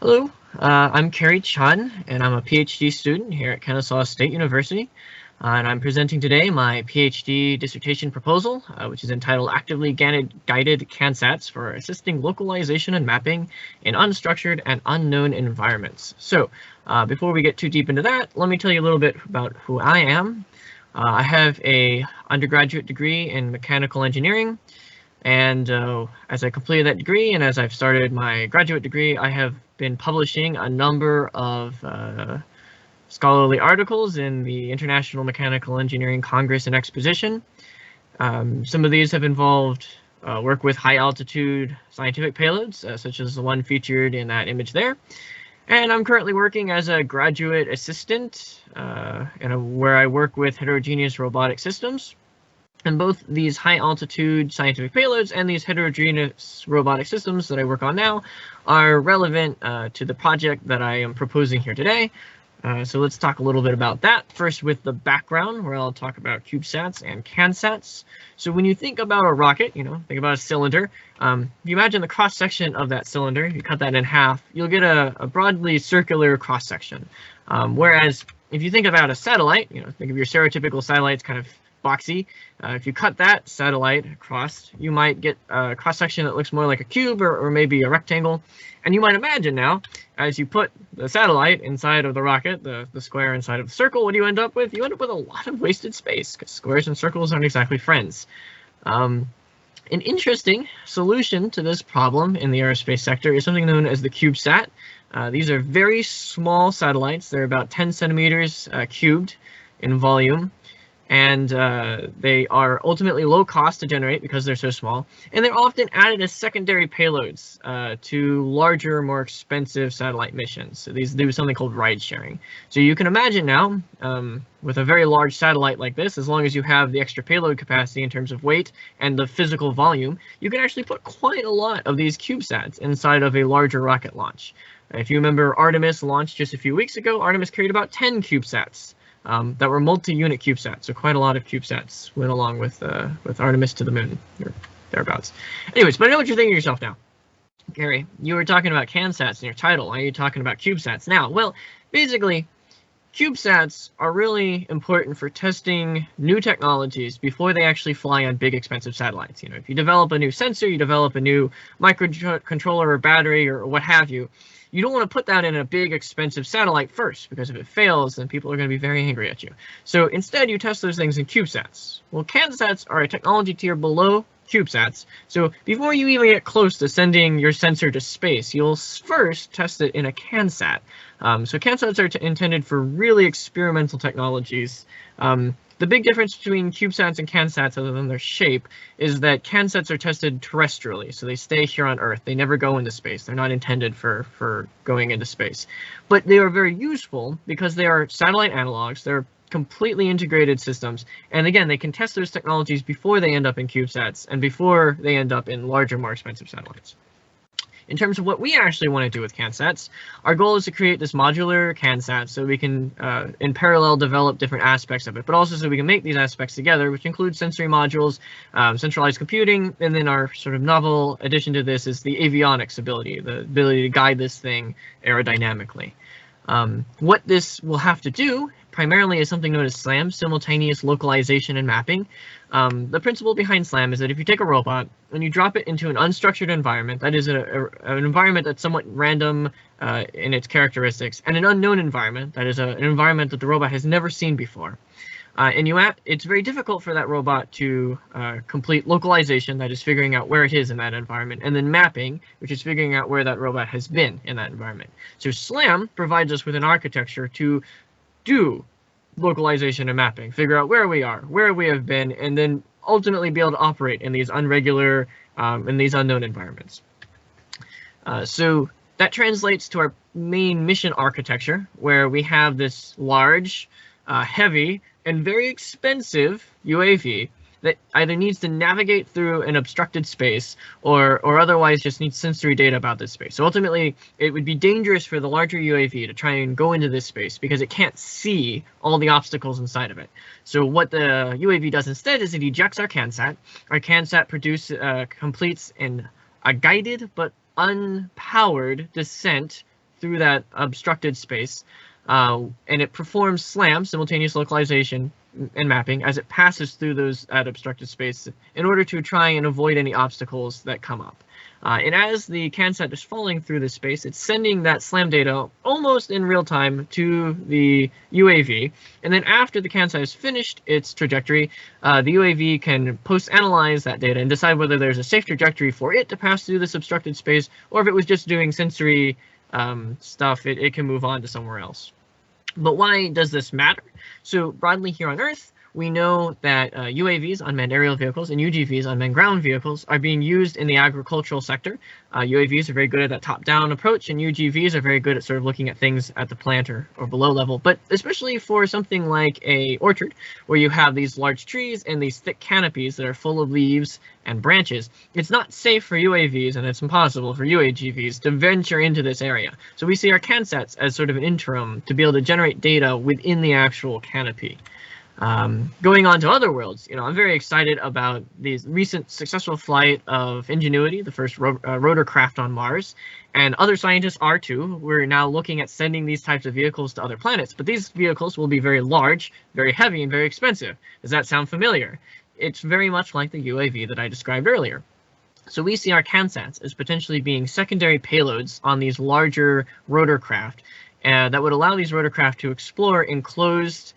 Hello, I'm Cary Chun, and I'm a PhD student here at Kennesaw State University. And I'm presenting today my PhD dissertation proposal, which is entitled Actively Guided CANSATs for Assisting Localization and Mapping in Unstructured and Unknown Environments. So before we get too deep into that, let me tell you a little bit about who I am. I have an undergraduate degree in mechanical engineering. And as I completed that degree and as I've started my graduate degree, I have been publishing a number of scholarly articles in the International Mechanical Engineering Congress and Exposition. Some of these have involved work with high altitude scientific payloads, such as the one featured in that image there. And I'm currently working as a graduate assistant where I work with heterogeneous robotic systems. And both these high altitude scientific payloads and these heterogeneous robotic systems that I work on now are relevant to the project that I am proposing here today. So let's talk a little bit about that. First with the background, where I'll talk about CubeSats and CANSATs. So when you think about a rocket, think about a cylinder. If you imagine the cross section of that cylinder, you cut that in half, you'll get a broadly circular cross section. Whereas if you think about a satellite, think of your stereotypical satellites kind of boxy. If you cut that satellite across, you might get a cross-section that looks more like a cube or maybe a rectangle. And you might imagine now, as you put the satellite inside of the rocket, the square inside of the circle, what do you end up with? You end up with a lot of wasted space, because squares and circles aren't exactly friends. An interesting solution to this problem in the aerospace sector is something known as the CubeSat. These are very small satellites. They're about 10 centimeters cubed in volume. And they are ultimately low cost to generate because they're so small, and they're often added as secondary payloads to larger, more expensive satellite missions. So these do something called ride sharing. So you can imagine now, with a very large satellite like this, as long as you have the extra payload capacity in terms of weight and the physical volume, you can actually put quite a lot of these CubeSats inside of a larger rocket launch. If you remember, Artemis launched just a few weeks ago. Artemis carried about 10 CubeSats. That were multi-unit CubeSats, so quite a lot of CubeSats went along with Artemis to the moon, or thereabouts. Anyways, but I know what you're thinking to yourself now. Cary, you were talking about CANSATs in your title. Why are you talking about CubeSats now? Well, basically, CubeSats are really important for testing new technologies before they actually fly on big, expensive satellites. If you develop a new sensor, you develop a new microcontroller or battery or what have you, you don't want to put that in a big, expensive satellite first, because if it fails, then people are going to be very angry at you. So instead, you test those things in CubeSats. Well, CANSATs are a technology tier below CubeSats. So before you even get close to sending your sensor to space, you'll first test it in a CANSAT. So CANSATs are intended for really experimental technologies. The big difference between CubeSats and CANSATs, other than their shape, is that CANSATs are tested terrestrially, so they stay here on Earth. They never go into space. They're not intended for going into space. But they are very useful because they are satellite analogs. They're completely integrated systems. And again, they can test those technologies before they end up in CubeSats and before they end up in larger, more expensive satellites. In terms of what we actually want to do with CANSATs, our goal is to create this modular CANSAT so we can, in parallel, develop different aspects of it, but also so we can make these aspects together, which include sensory modules, centralized computing, and then our sort of novel addition to this is the avionics ability, the ability to guide this thing aerodynamically. What this will have to do primarily is something known as SLAM, simultaneous localization and mapping. The principle behind SLAM is that if you take a robot and you drop it into an unstructured environment, that is an environment that's somewhat random in its characteristics, and an unknown environment, that is an environment that the robot has never seen before. It's very difficult for that robot to complete localization, that is figuring out where it is in that environment, and then mapping, which is figuring out where that robot has been in that environment. So SLAM provides us with an architecture to do localization and mapping, figure out where we are, where we have been, and then ultimately be able to operate in these unregular, in these unknown environments. So that translates to our main mission architecture, where we have this large, heavy, and very expensive UAV that either needs to navigate through an obstructed space or otherwise just needs sensory data about this space. So ultimately, it would be dangerous for the larger UAV to try and go into this space because it can't see all the obstacles inside of it. So what the UAV does instead is it ejects our CANSAT. Our CANSAT completes a guided but unpowered descent through that obstructed space, and it performs SLAM, simultaneous localization and mapping, as it passes through that obstructed space in order to try and avoid any obstacles that come up. And as the CanSat is falling through this space, it's sending that SLAM data almost in real time to the UAV. And then after the CanSat has finished its trajectory, the UAV can post-analyze that data and decide whether there's a safe trajectory for it to pass through this obstructed space, or if it was just doing sensory stuff, it can move on to somewhere else. But why does this matter? So broadly here on Earth, we know that UAVs, unmanned aerial vehicles, and UGVs, unmanned ground vehicles, are being used in the agricultural sector. UAVs are very good at that top-down approach, and UGVs are very good at sort of looking at things at the plant or below level. But especially for something like a orchard, where you have these large trees and these thick canopies that are full of leaves and branches, it's not safe for UAVs, and it's impossible for UAGVs to venture into this area. So we see our CanSats as sort of an interim to be able to generate data within the actual canopy. Going on to other worlds, I'm very excited about the recent successful flight of Ingenuity, the first rotorcraft on Mars, and other scientists are too. We're now looking at sending these types of vehicles to other planets, but these vehicles will be very large, very heavy, and very expensive. Does that sound familiar? It's very much like the UAV that I described earlier. So we see our CanSats as potentially being secondary payloads on these larger rotorcraft that would allow these rotorcraft to explore enclosed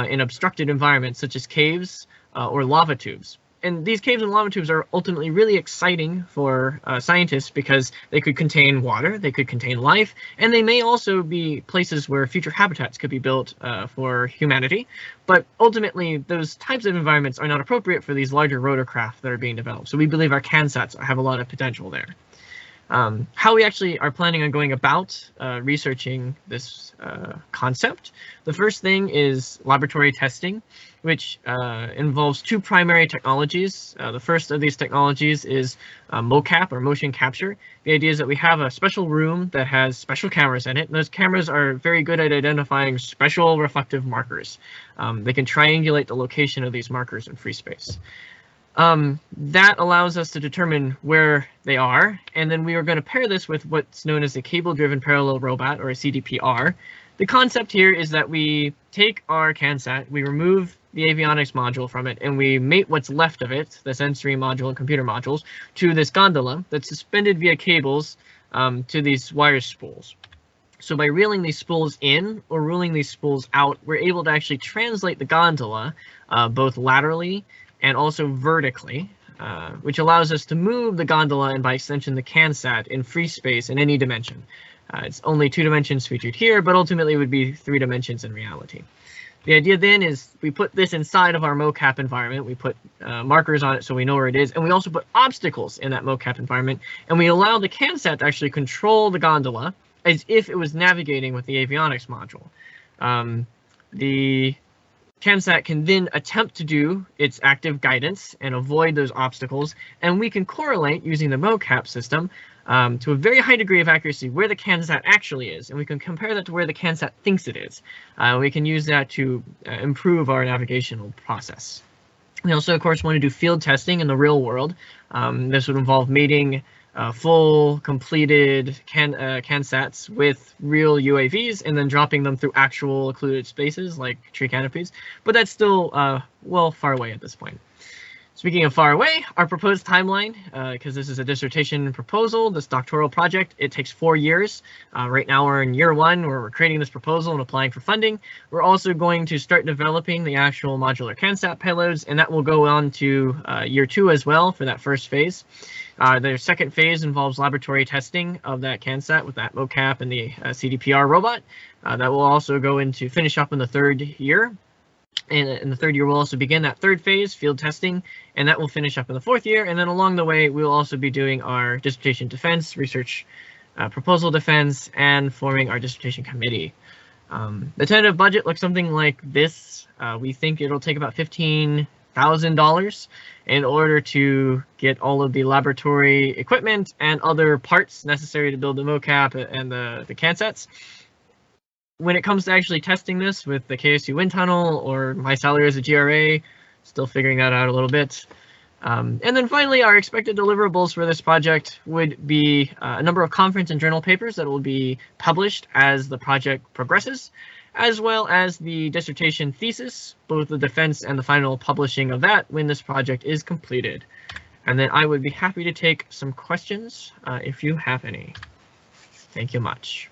in obstructed environments such as caves or lava tubes. And these caves and lava tubes are ultimately really exciting for scientists because they could contain water, they could contain life, and they may also be places where future habitats could be built for humanity. But ultimately, those types of environments are not appropriate for these larger rotorcraft that are being developed. So we believe our CanSats have a lot of potential there. How we actually are planning on going about researching this concept. The first thing is laboratory testing, which involves two primary technologies. The first of these technologies is mocap, or motion capture. The idea is that we have a special room that has special cameras in it, and those cameras are very good at identifying special reflective markers. They can triangulate the location of these markers in free space. That allows us to determine where they are, and then we are going to pair this with what's known as a cable-driven parallel robot, or a CDPR. The concept here is that we take our CanSat, we remove the avionics module from it, and we mate what's left of it, the sensory module and computer modules, to this gondola that's suspended via cables to these wire spools. So by reeling these spools in or ruling these spools out, we're able to actually translate the gondola both laterally and also vertically, which allows us to move the gondola and by extension the CanSat in free space in any dimension. It's only 2 dimensions featured here, but ultimately it would be 3 dimensions in reality. The idea then is we put this inside of our mocap environment, we put markers on it so we know where it is, and we also put obstacles in that mocap environment, and we allow the CanSat to actually control the gondola as if it was navigating with the avionics module. The CanSat can then attempt to do its active guidance and avoid those obstacles, and we can correlate using the mocap system to a very high degree of accuracy where the CanSat actually is, and we can compare that to where the CanSat thinks it is. We can use that to improve our navigational process. We also, of course, want to do field testing in the real world. This would involve mating full completed CanSats with real UAVs and then dropping them through actual occluded spaces like tree canopies, but that's still well far away at this point. Speaking of far away, our proposed timeline, because this is a dissertation proposal, this doctoral project, it takes 4 years. Right now we're in year 1 where we're creating this proposal and applying for funding. We're also going to start developing the actual modular CanSat payloads, and that will go on to year 2 as well for that first phase. The second phase involves laboratory testing of that CanSat with that mocap and the CDPR robot. That will also go into finish up in the 3rd year. And in the 3rd year, we'll also begin that 3rd phase, field testing, and that will finish up in the 4th year. And then along the way, we'll also be doing our dissertation defense, research proposal defense, and forming our dissertation committee. The tentative budget looks something like this. We think it'll take about $15,000 in order to get all of the laboratory equipment and other parts necessary to build the mocap and the CanSats. When it comes to actually testing this with the KSU wind tunnel or my salary as a GRA, still figuring that out a little bit, And then finally, our expected deliverables for this project would be a number of conference and journal papers that will be published as the project progresses, as well as the dissertation thesis, both the defense and the final publishing of that when this project is completed. And then I would be happy to take some questions if you have any. Thank you much.